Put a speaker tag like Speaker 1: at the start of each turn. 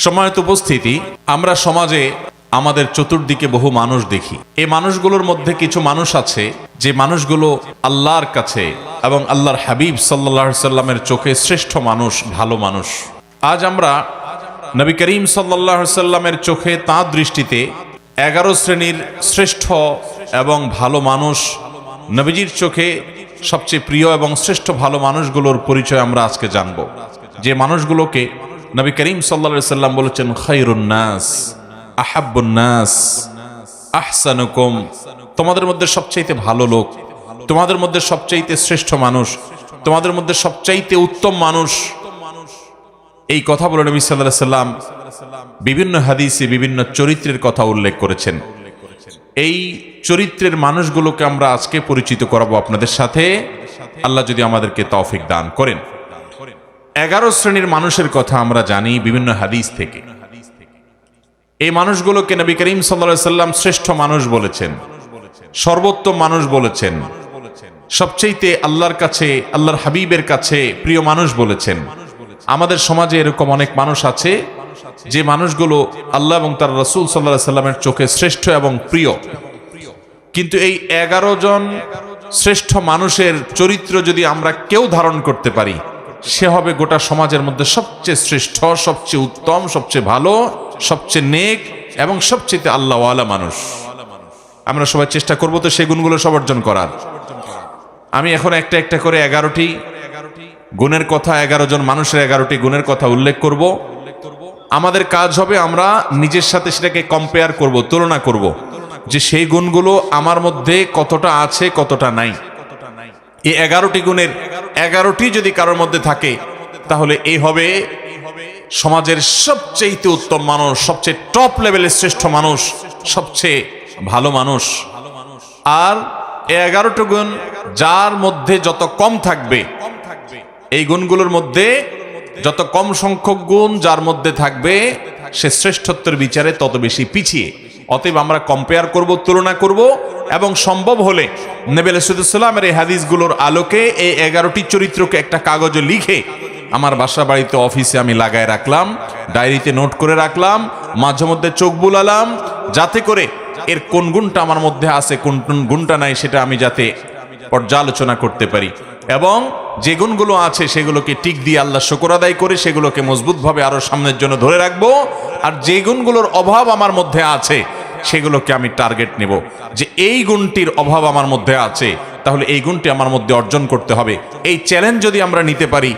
Speaker 1: সম্মানিত উপস্থিতি, আমরা সমাজে আমাদের চতুর্দিকে বহু মানুষ দেখি। এই মানুষগুলোর মধ্যে কিছু মানুষ আছে যে মানুষগুলো আল্লাহর কাছে এবং আল্লাহর হাবিব সাল্লাল্লাহু আলাইহি সাল্লামের চোখে শ্রেষ্ঠ মানুষ, ভালো মানুষ। আজ আমরা নবী করিম সাল্লাল্লাহু আলাইহি সাল্লামের চোখে তাঁর দৃষ্টিতে 11 শ্রেণীর শ্রেষ্ঠ এবং ভালো মানুষ, নবীজির চোখে সবচেয়ে প্রিয় এবং শ্রেষ্ঠ ভালো মানুষগুলোর পরিচয় আমরা আজকে জানব। যে মানুষগুলোকে নবী করিম সাল্লাল্লাহু আলাইহি সাল্লাম বলেছেন খায়রুন নাস, আহাব্বুন নাস, আহসানুকুম, তোমাদের মধ্যে সবচাইতে ভালো লোক, তোমাদের মধ্যে সবচাইতে শ্রেষ্ঠ মানুষ, তোমাদের মধ্যে সবচাইতে উত্তম মানুষ। এই কথা বলে নবী সাল্লাল্লাহু আলাইহি সাল্লাম বিভিন্ন হাদিসে বিভিন্ন চরিত্রের কথা উল্লেখ করেছেন। এই চরিত্রের মানুষগুলোকে আমরা আজকে পরিচিত করাবো আপনাদের সাথে, আল্লাহ যদি আমাদেরকে তৌফিক দান করেন। 11 শ্রেণীর মানুষের কথা আমরা জানি বিভিন্ন হাদিস থেকে। এই মানুষগুলোকে নবী করিম সাল্লাল্লাহু আলাইহি সাল্লাম শ্রেষ্ঠ মানুষ বলেছেন, সর্বোত্তম মানুষ বলেছেন, সবচেয়ে আল্লাহর কাছে, আল্লাহর হাবিবের কাছে প্রিয় মানুষ বলেছেন। আমাদের সমাজে এরকম অনেক মানুষ আছে যে মানুষগুলো আল্লাহ এবং তার রাসূল সাল্লাল্লাহু আলাইহি সাল্লামের চোখে শ্রেষ্ঠ এবং প্রিয়, কিন্তু এই 11 জন শ্রেষ্ঠ মানুষের চরিত্র যদি আমরা কেউ ধারণ করতে পারি, সে হবে গোটা সমাজের মধ্যে সবচেয়ে শ্রেষ্ঠ, সবচেয়ে উত্তম, সবচেয়ে ভালো, সবচেয়ে নেক এবং সবচেয়ে আল্লাহওয়ালা মানুষ। আমরা সবাই চেষ্টা করব তো সেই গুণগুলো সব অর্জন করার। আমি এখন একটা একটা করে 11টি গুণের কথা, 11 জন মানুষের 11টি গুণের কথা উল্লেখ করব। আমাদের কাজ হবে আমরা নিজের সাথে সেটাকে কম্পেয়ার করব, তুলনা করব, যে সেই গুণগুলো আমার মধ্যে কতটা আছে, কতটা নাই। এই 11টি গুণের 11টি যদি কারোর মধ্যে থাকে, তাহলে এই হবে সমাজের সবচেয়ে উত্তম মানুষ, সবচেয়ে টপ লেভেলের শ্রেষ্ঠ মানুষ, সবচেয়ে ভালো মানুষ। আর এই 11টি গুণ যার মধ্যে যত কম থাকবে, এই গুণগুলোর মধ্যে যত কম সংখ্যক গুণ যার মধ্যে থাকবে, সে শ্রেষ্ঠত্বের বিচারে তত বেশি পিছিয়ে। অতএব আমরা কম্পেয়ার করব, তুলনা করব, এবং সম্ভব হলে নবী আলাইহিস সালামের এই হাদিসগুলোর আলোকে এই 11টি চরিত্রকে একটা কাগজে লিখে আমার বাসা বাড়িতে, অফিসে আমি লাগায় রাখলাম, ডায়েরিতে নোট করে রাখলাম, মাঝে মধ্যে চোখ বুলালাম, যাতে করে এর কোন গুণটা আমার মধ্যে আছে, কোন গুণটা নাই, সেটা আমি যাতে পর্যালোচনা করতে পারি, এবং যে গুণগুলো আছে সেগুলোকে টিক দিয়ে আল্লাহ শুকর আদায় করে সেগুলোকে মজবুতভাবে আরো সামনের জন্য ধরে রাখবো। আর যে গুণগুলোর অভাব আমার মধ্যে আছে সেগুলোকে আমি টার্গেট নেব, যে এই গুণটির অভাব আমার মধ্যে আছে, তাহলে এই গুণটি আমার মধ্যে অর্জন করতে হবে। এই চ্যালেঞ্জ যদি আমরা নিতে পারি,